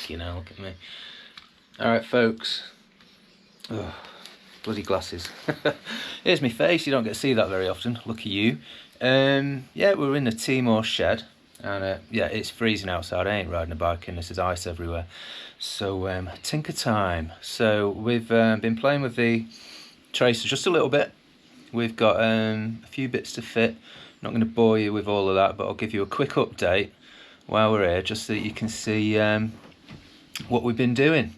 Fucking hell, look at me. Alright folks. Oh, bloody glasses. Here's my face, you don't get to see that very often, lucky you. Yeah, we're in the Timor shed, and yeah, it's freezing outside. I ain't riding a bike and there's ice everywhere. So tinker time. So we've been playing with the Tracer just a little bit. We've got a few bits to fit. Not going to bore you with all of that, but I'll give you a quick update while we're here, just so that you can see what we've been doing.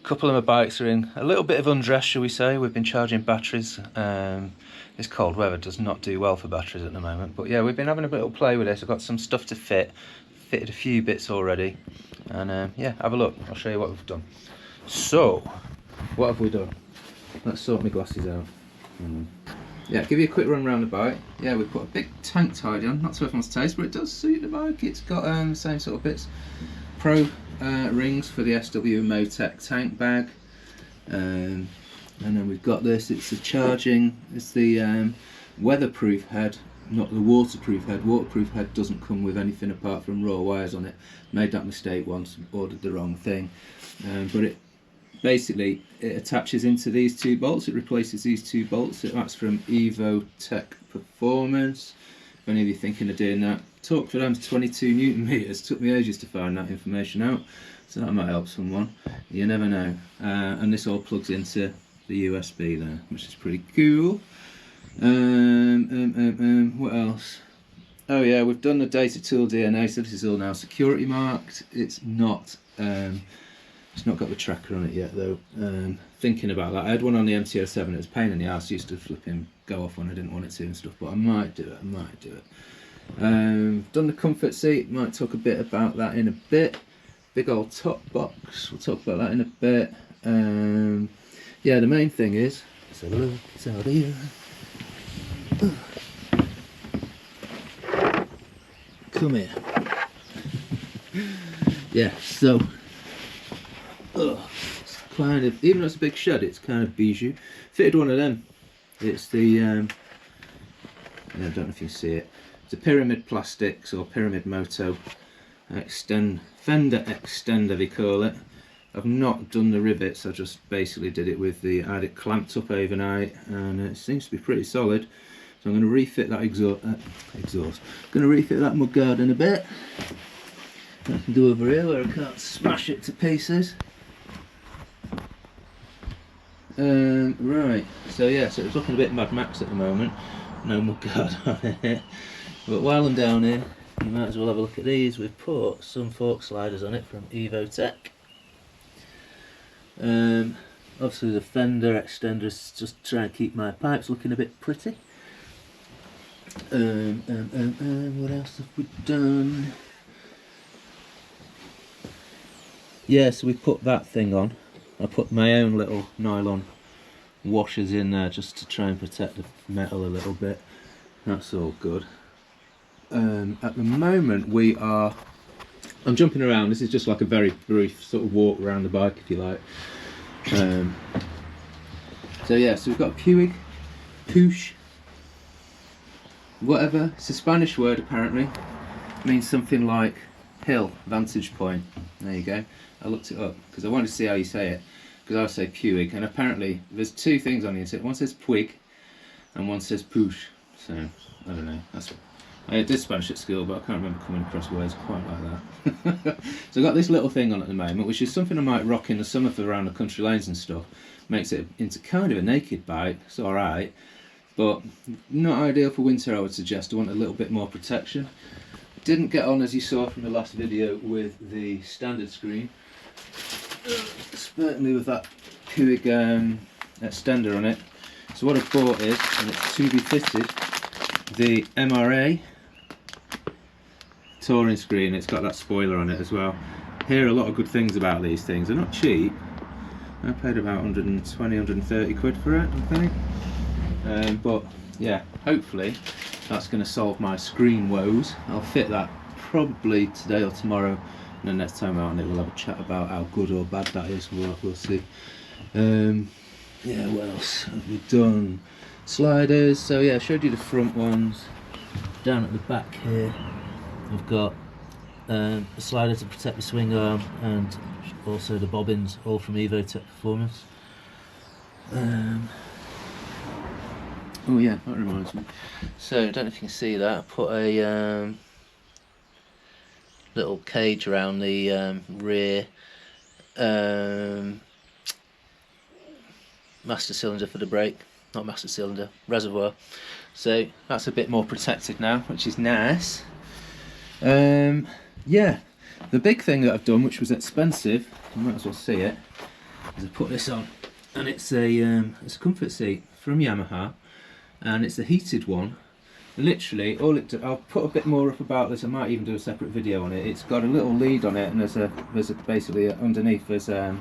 A couple of my bikes are in a little bit of undress, shall we say. We've been charging batteries. This cold weather does not do well for batteries at the moment, but yeah, we've been having a little play with this. I've got some stuff to fit, fitted a few bits already, and yeah, have a look. I'll show you what we've done. So, what have we done? Let's sort my glasses out. Yeah, give you a quick run around the bike. Yeah, we put a big tank tidy on, not to everyone's taste, but it does suit the bike. It's got the same sort of bits. Pro rings for the SW Motec tank bag. And then we've got this, it's the charging, it's the weatherproof head, not the waterproof head. Waterproof head doesn't come with anything apart from raw wires on it. Made that mistake once, ordered the wrong thing. But it basically, it attaches into these two bolts, it replaces these two bolts. That's from Evo Tech Performance. If any of you thinking of doing that, torque for them is 22 Newton meters. Took me ages to find that information out, so that might help someone. You never know. And this all plugs into the USB there, which is pretty cool. What else? Oh yeah, we've done the data tool DNA, so this is all now security marked. It's not got the tracker on it yet though. Thinking about that. I had one on the MT-07, it was a pain in the ass, used to flipping go off when I didn't want it to and stuff, but I might do it, done the comfort seat, might talk a bit about that in a bit. Big old top box, we'll talk about that in a bit. Yeah, the main thing is, let's have a look, it's out here. Come here. Yeah, so it's kind of, even though it's a big shed, it's kind of bijou. Fitted one of them. It's the yeah, I don't know if you see it. It's a Pyramid Plastics or Pyramid Moto fender extender they call it. I've not done the rivets, I just basically did it with the, I had it clamped up overnight, and it seems to be pretty solid. So I'm going to refit that exhaust. Going to refit that mudguard in a bit. I can do over here where I can't smash it to pieces. Right, so yeah, so it's looking a bit Mad Max at the moment. No mudguard on it. But while I'm down here, you might as well have a look at these. We've put some fork sliders on it from Evo Tech. Obviously the fender extenders, just try and keep my pipes looking a bit pretty. What else have we done? Yeah, so we put that thing on. I put my own little nylon washers in there just to try and protect the metal a little bit. That's all good. At the moment I'm jumping around. This is just like a very brief sort of walk around the bike, if you like. So yeah, so we've got Puig, Push, whatever. It's a Spanish word apparently. It means something like hill, vantage point. There you go. I looked it up because I wanted to see how you say it, because I say Puig, and apparently there's two things on the internet. One says Puig and one says Push. So I don't know. I did Spanish at school, but I can't remember coming across words quite like that. So I've got this little thing on at the moment, which is something I might rock in the summer for around the country lanes and stuff. Makes it into kind of a naked bike. It's alright, but not ideal for winter, I would suggest. I want a little bit more protection. Didn't get on, as you saw from the last video, with the standard screen. Certainly with that Puig extender on it. So what I've bought is, and it's to be fitted, the MRA touring screen. It's got that spoiler on it as well. Hear a lot of good things about these things. They're not cheap. I paid about 120, 130 quid for it, I think. But yeah, hopefully that's going to solve my screen woes. I'll fit that probably today or tomorrow, and then next time out on it we'll have a chat about how good or bad that is. We'll see. Yeah, what else have we done? Sliders. So yeah, I showed you the front ones. Down at the back here I've got a slider to protect the swing arm, and also the bobbins, all from Evotech Performance. Oh yeah, that reminds me. So I don't know if you can see that. I put a little cage around the rear master cylinder for the brake. Not master cylinder, reservoir. So that's a bit more protected now, which is nice. Yeah, the big thing that I've done, which was expensive, you might as well see it, is I put this on, and it's a comfort seat from Yamaha, and it's a heated one. Literally, I'll put a bit more up about this. I might even do a separate video on it. It's got a little lead on it, and there's basically underneath there's a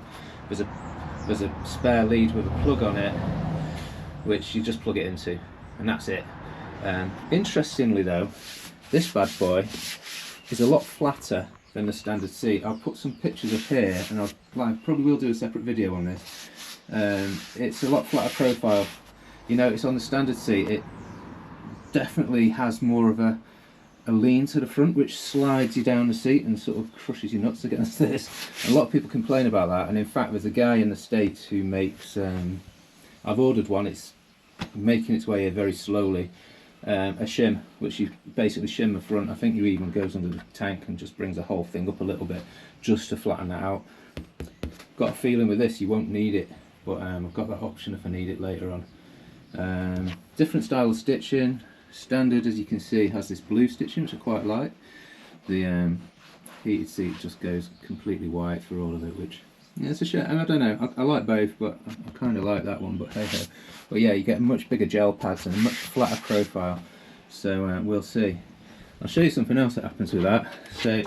spare lead with a plug on it, which you just plug it into, and that's it. Interestingly though, this bad boy is a lot flatter than the standard seat. I'll put some pictures up here, and I probably will do a separate video on this. It's a lot flatter profile. You notice on the standard seat it definitely has more of a lean to the front, which slides you down the seat and sort of crushes your nuts against this. A lot of people complain about that, and in fact there's a guy in the States who makes, I've ordered one, it's making its way here very slowly, a shim, which you basically shim the front. I think you even goes under the tank and just brings the whole thing up a little bit just to flatten that out. Got a feeling with this you won't need it, but I've got that option if I need it later on. Different style of stitching. Standard, as you can see, has this blue stitching, which I quite like. The heated seat just goes completely white for all of it, which, yeah, it's a shame. And I don't know, I like both, but I kind of like that one, but hey ho. But yeah, you get much bigger gel pads and a much flatter profile, so we'll see. I'll show you something else that happens with that. So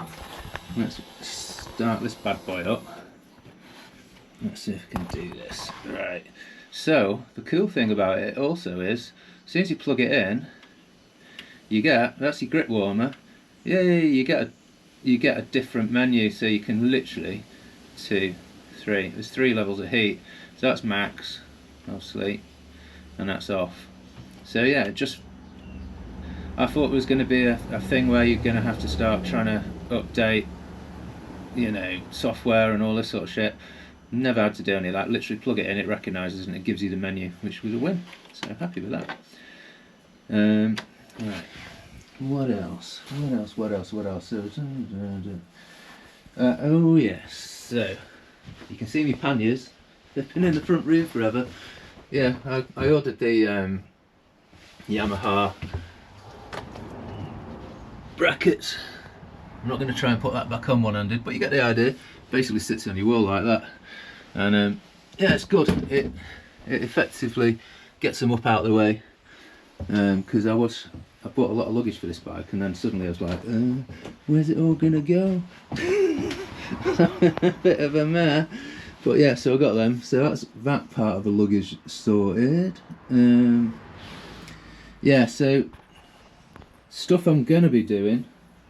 let's start this bad boy up. Let's see if I can do this. Right, so the cool thing about it also is, as soon as you plug it in, you get, that's your grip warmer. Yeah, you get a different menu, so you can literally 2, 3. There's 3 levels of heat. So that's max, obviously, and that's off. So yeah, just, I thought it was going to be a thing where you're going to have to start trying to update, you know, software and all this sort of shit. Never had to do any of that. Literally plug it in, it recognises and it gives you the menu, which was a win. So happy with that. Right. What else? So, oh yes. So you can see me panniers. They've been in the front room forever. Yeah, I ordered the Yamaha brackets. I'm not going to try and put that back on one-handed, but you get the idea. Basically sits on your wall like that, and yeah, it's good. It effectively gets them up out of the way. Because I bought a lot of luggage for this bike, and then suddenly I was like, where's it all gonna go? A bit of a mare, but yeah, so I got them. So that's that part of the luggage sorted. Yeah, so stuff I'm gonna be doing.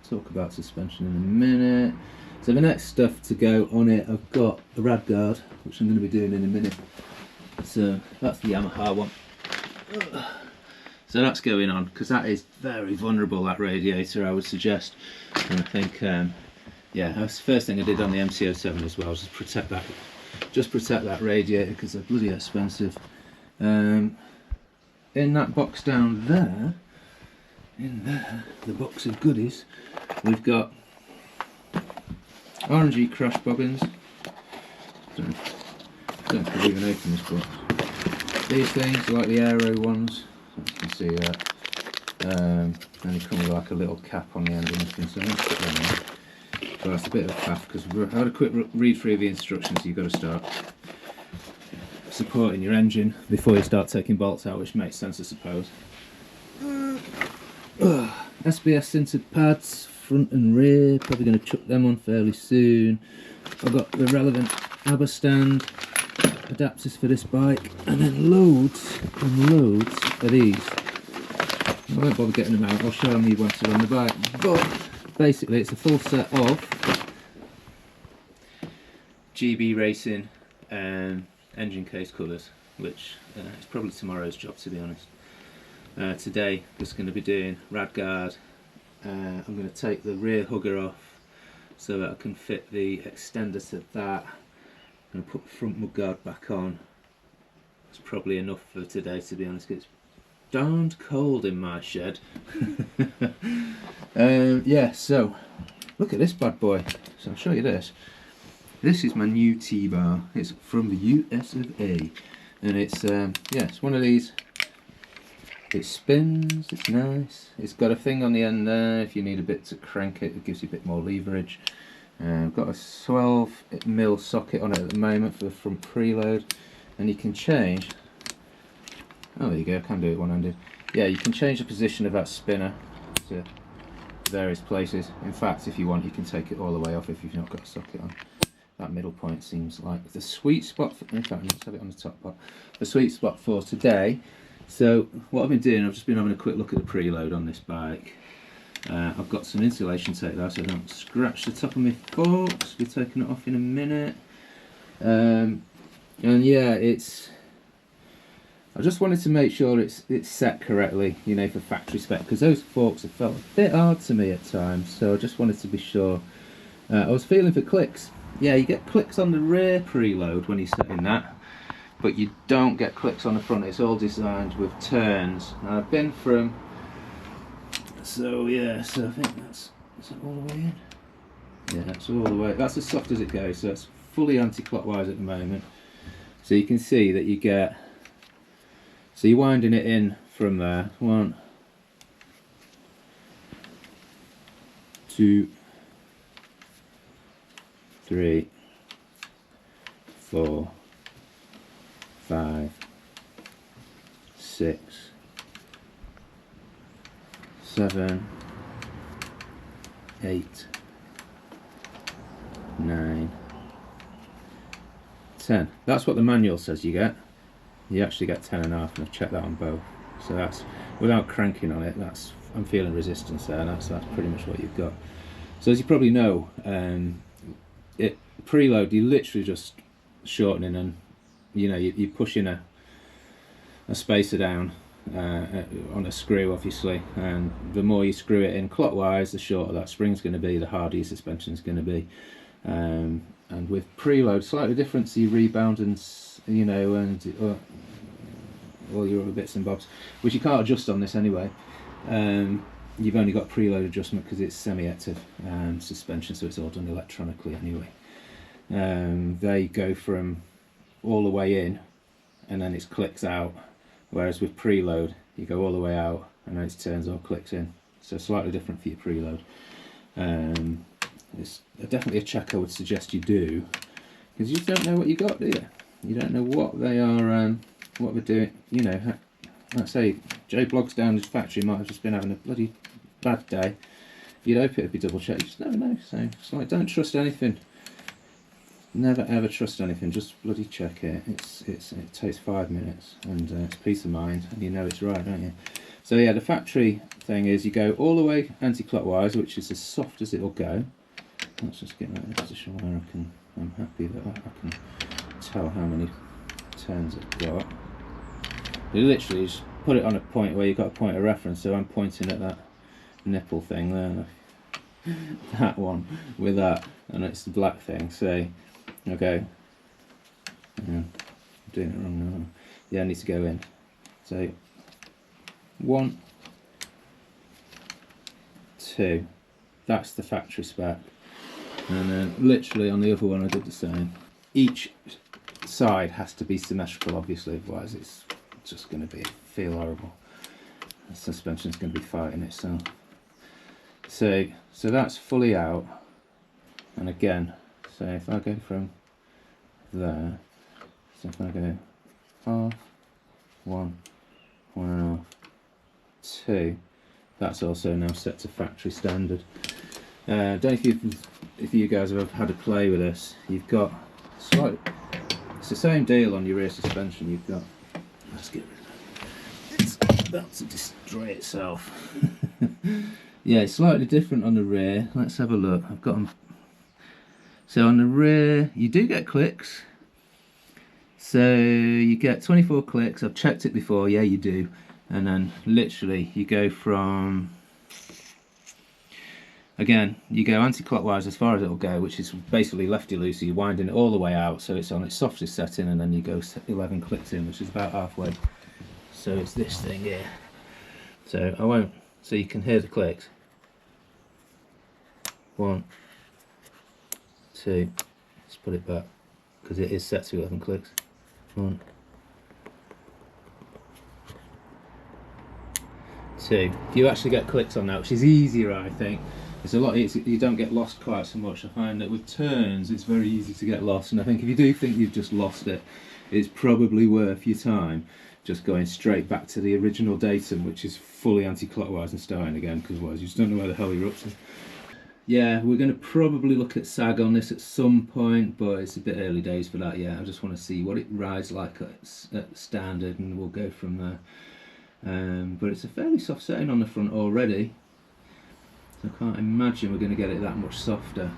Talk about suspension in a minute. So the next stuff to go on it, I've got a rad guard, which I'm gonna be doing in a minute. So that's the Yamaha one. So that's going on, because that is very vulnerable, that radiator, I would suggest. And I think, yeah, that's the first thing I did on the MC07 as well, just protect that radiator, because they're bloody expensive. In that box down there, the box of goodies, we've got orangey crash bobbins. Don't know if I've even opened this box. These things are like the aero ones. You can see that. And they come with like a little cap on the end and everything, so I'm going to put them in. But that's a bit of a faff, because I had a quick read through the instructions. You've got to start supporting your engine before you start taking bolts out, which makes sense, I suppose. SBS sintered pads, front and rear, probably going to chuck them on fairly soon. I've got the relevant ABBA stand, adapters for this bike, and then loads and loads of these. I won't bother getting them out, I'll show them you once they're on the bike. But basically it's a full set of GB Racing engine case colours, which is probably tomorrow's job, to be honest. Today just going to be doing rad guard. I'm going to take the rear hugger off, so that I can fit the extender to that. I'm going to put the front mudguard back on. It's probably enough for today, to be honest. It's darned cold in my shed. Yeah, so look at this bad boy. So I'll show you this. This is my new T-bar. It's from the US of A, and it's yeah, it's one of these. It spins, it's nice. It's got a thing on the end there if you need a bit to crank it. It gives you a bit more leverage. I've got a 12mm socket on it at the moment from Preload, and you can change. Oh, there you go. I can do it one-handed. Yeah, you can change the position of that spinner to various places. In fact, if you want, you can take it all the way off if you've not got a socket on. That middle point seems like the sweet spot for, in fact, let's have it on the top part. The sweet spot for today. So what I've been doing, I've just been having a quick look at the preload on this bike. I've got some insulation tape there so I don't scratch the top of my forks. We're taking it off in a minute. And yeah, I just wanted to make sure it's set correctly, you know, for factory spec, because those forks have felt a bit hard to me at times, so I just wanted to be sure. I was feeling for clicks. Yeah, you get clicks on the rear preload when you're setting that, but you don't get clicks on the front. It's all designed with turns. Now I've been from, so yeah, so I think is that all the way in? Yeah, that's all the way, that's as soft as it goes, so it's fully anti-clockwise at the moment. So you can see that you get, so you're winding it in from there. 1, 2, 3, 4, 5, 6, 7, 8, 9, 10. That's what the manual says you get. You actually get 10.5, and I've checked that on both. So that's, without cranking on it, that's, I'm feeling resistance there, and that's pretty much what you've got. So as you probably know, preload, you literally just shortening, and you know, you're pushing a spacer down on a screw, obviously, and the more you screw it in clockwise, the shorter that spring's going to be, the harder your suspension's going to be. And with preload, slightly different to your rebound and, you know, and all your other bits and bobs, which you can't adjust on this anyway. You've only got preload adjustment because it's semi-active suspension, so it's all done electronically anyway. They go from all the way in, and then it clicks out, whereas with preload you go all the way out and then it turns or clicks in. So slightly different for your preload. It's definitely a check I would suggest you do, because you just don't know what you got, do you? You don't know what they are, what they're doing. You know, like I say, Joe Blogs down his factory might have just been having a bloody bad day. You'd hope it would be double checked. You just never know. So it's like, don't trust anything. Never ever trust anything. Just bloody check it. It takes 5 minutes, and it's peace of mind, and you know it's right, don't you? So yeah, the factory thing is you go all the way anti-clockwise, which is as soft as it'll go. Let's just get that in a position where I'm happy that I can tell how many turns I've got. You literally just put it on a point where you've got a point of reference, so I'm pointing at that nipple thing there, that one with that, and it's the black thing. So, okay, yeah, I'm doing it wrong now. Yeah, I need to go in. So, 1, 2, that's the factory spec. And then literally on the other one I did the same. Each side has to be symmetrical, obviously, otherwise it's just going to feel horrible. The suspension's going to be fighting itself. So that's fully out. And again, so if I go from there, so if I go half, 1, 1.5, 2, that's also now set to factory standard. Don't know if you guys have had a play with this. You've got it's the same deal on your rear suspension. You've got, let's get rid of that. It's about to destroy itself. Yeah, it's slightly different on the rear. Let's have a look. I've got them. So on the rear, you do get clicks. So you get 24 clicks. I've checked it before. Yeah, you do. And then literally you go from Again, you go anti-clockwise as far as it'll go, which is basically lefty-loosey. You're winding it all the way out so it's on its softest setting, and then you go 11 clicks in, which is about halfway. So it's this thing here. So I won't, so you can hear the clicks. 1, 2, let's put it back, because it is set to 11 clicks. 1, 2. You actually get clicks on that, which is easier, I think. It's a lot easier, you don't get lost quite so much. I find that with turns it's very easy to get lost, and I think if you do think you've just lost it, it's probably worth your time just going straight back to the original datum, which is fully anti-clockwise, and starting again, because otherwise you just don't know where the hell you're up to. Yeah, we're going to probably look at sag on this at some point, but it's a bit early days for that yet. I just want to see what it rides like at standard, and we'll go from there. But it's a fairly soft setting on the front already, so I can't imagine we're going to get it that much softer.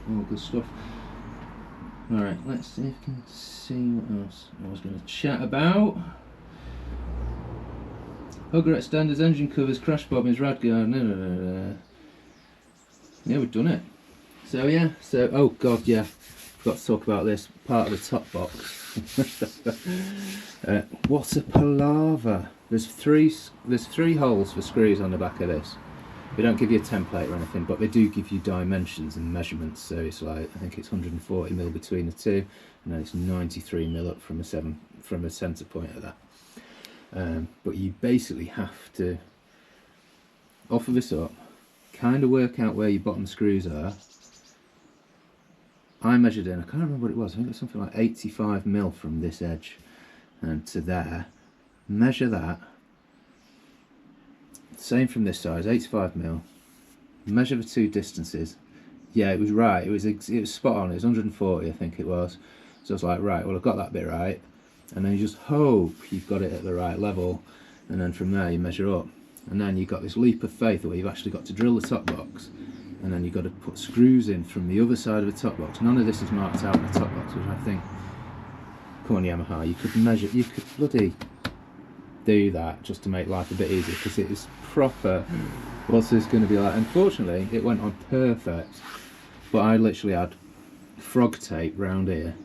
All good stuff. Alright, let's see if we can see what else I was going to chat about. Hugger extenders, engine covers, crash bobbins, radguard. Yeah, we've done it. So yeah, oh god, yeah, forgot to talk about this part of the top box. What a palaver! There's three holes for screws on the back of this. They don't give you a template or anything, but they do give you dimensions and measurements. So it's like, I think it's 140mm between the two, and then it's 93mm up from a centre point of that. But you basically have to offer this up, kind of work out where your bottom screws are. I measured in, I can't remember what it was, I think it was something like 85mm from this edge and to there. Measure that. Same from this side, 85mm. Measure the two distances. Yeah, it was right. It was spot on. It was 140, I think it was. So I was like, right, well, I've got that bit right. And then you just hope you've got it at the right level, and then from there you measure up. And then you've got this leap of faith where you've actually got to drill the top box, and then you've got to put screws in from the other side of the top box. None of this is marked out in the top box, which I think, come on Yamaha, you could measure, you could bloody do that just to make life a bit easier, because it is proper. What's this going to be like? Unfortunately it went on perfect, but I literally had frog tape round here,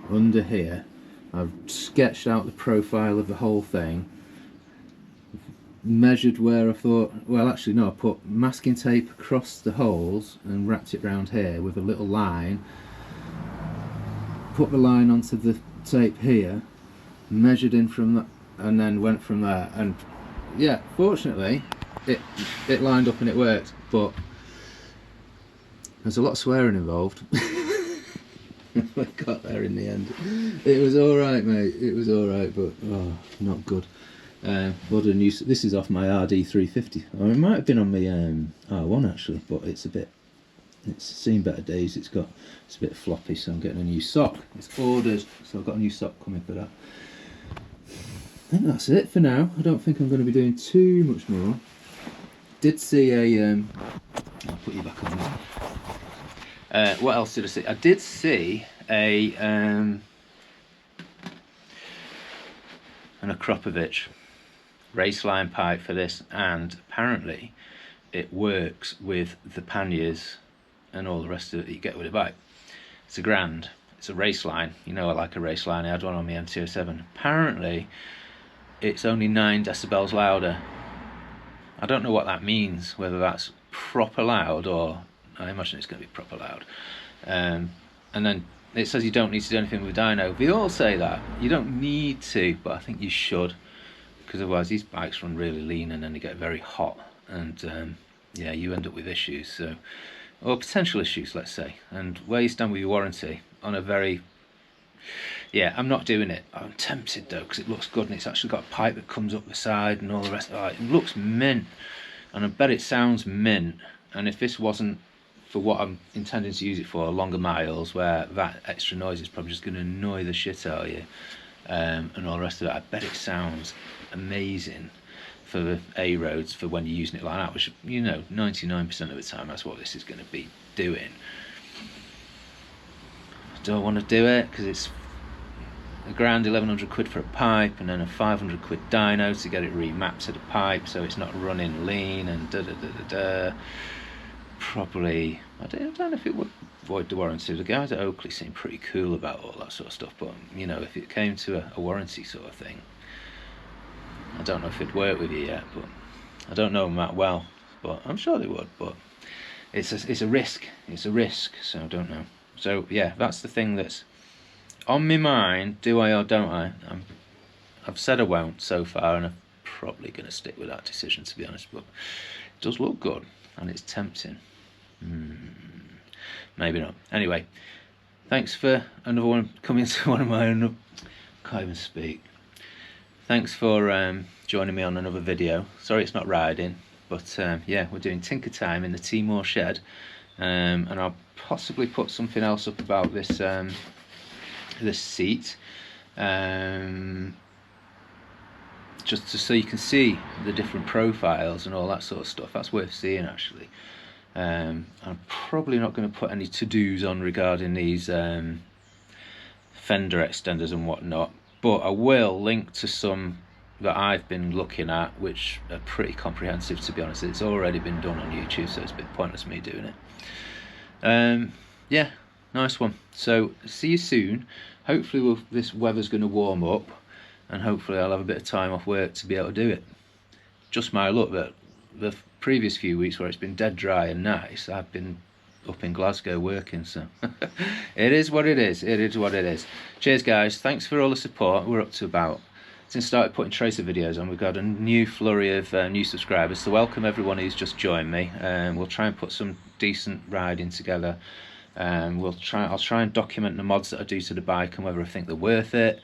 under here. I've sketched out the profile of the whole thing, measured where I thought, well actually no, I put masking tape across the holes and wrapped it round here with a little line, put the line onto the tape here, measured in from that, and then went from there. And yeah, fortunately it lined up and it worked, but there's a lot of swearing involved. We got there in the end. It was alright, mate, it was alright, but oh, not good. What a new, this is off my RD350. Oh, it might have been on my R1 actually, but it's seen better days. It's a bit floppy, so I'm getting a new sock. It's ordered, so I've got a new sock coming for that. I think that's it for now. I don't think I'm going to be doing too much more. Did see a I'll put you back on there. What else did I see? I did see an Akropovich race line pipe for this, and apparently it works with the panniers and all the rest of it that you get with a bike. It's £1,000. It's a race line. You know I like a race line. I had one on my M207. Apparently it's only 9 decibels louder. I don't know what that means, whether that's proper loud, or I imagine it's going to be proper loud. And then it says you don't need to do anything with dyno. They all say that. You don't need to, but I think you should, because otherwise these bikes run really lean and then they get very hot, and yeah, you end up with issues, so, or potential issues, let's say. And where you stand with your warranty on a very, yeah, I'm not doing it. I'm tempted though, because it looks good, and it's actually got a pipe that comes up the side and all the rest. Oh, it looks mint, and I bet it sounds mint. And if this wasn't for what I'm intending to use it for, longer miles, where that extra noise is probably just going to annoy the shit out of you, and all the rest of it, I bet it sounds amazing for the A roads, for when you're using it like that, which, you know, 99% of the time that's what this is going to be doing. I don't want to do it because it's a grand 1100 quid for a pipe, and then a 500 quid dyno to get it remapped to the pipe so it's not running lean, and probably, I don't know if it would void the warranty. The guys at Oakley seem pretty cool about all that sort of stuff, but you know, if it came to a warranty sort of thing, I don't know if it'd work with you yet, but I don't know them that well, but I'm sure they would. But it's a risk, so I don't know. So yeah, that's the thing that's on my mind. Do I or don't I? I've said I won't so far, and I'm probably going to stick with that decision, to be honest, but it does look good and it's tempting. Maybe not. Anyway, thanks for another one coming to one of my own. Can't even speak. Thanks for joining me on another video. Sorry it's not riding, but yeah, we're doing tinker time in the Timor shed, and I'll possibly put something else up about this this seat, just so you can see the different profiles and all that sort of stuff. That's worth seeing, actually. I'm probably not going to put any to-dos on regarding these fender extenders and whatnot, but I will link to some that I've been looking at, which are pretty comprehensive, to be honest. It's already been done on YouTube, so it's a bit pointless me doing it. Yeah, nice one. So see you soon. Hopefully this weather's going to warm up, and hopefully I'll have a bit of time off work to be able to do it. Just my luck that the previous few weeks where it's been dead dry and nice, I've been up in Glasgow working, so it is what it is. It is what it is. Cheers guys, thanks for all the support. We're up to about, since I started putting Tracer videos on, we've got a new flurry of new subscribers, so welcome everyone who's just joined me. We'll try and put some decent riding together. I'll try and document the mods that I do to the bike and whether I think they're worth it,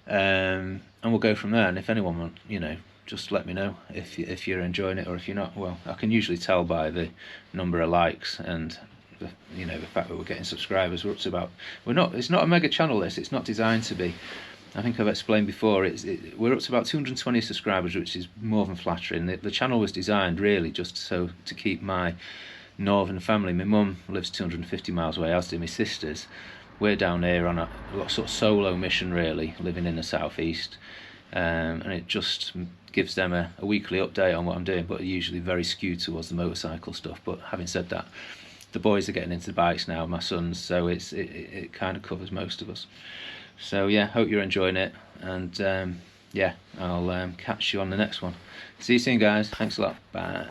and we'll go from there. And if anyone wants, you know, just let me know if you're enjoying it, or if you're not. Well, I can usually tell by the number of likes and the fact that we're getting subscribers. We're up to about, it's not a mega channel this, it's not designed to be. I think I've explained before, we're up to about 220 subscribers, which is more than flattering. The channel was designed really just so to keep my northern family. My mum lives 250 miles away, as do my sisters. We're down here on a sort of solo mission really, living in the southeast, and it just gives them a weekly update on what I'm doing, but usually very skewed towards the motorcycle stuff. But having said that, the boys are getting into the bikes now, my sons, so it kind of covers most of us. So yeah, hope you're enjoying it, and yeah, I'll catch you on the next one. See you soon guys, thanks a lot, bye.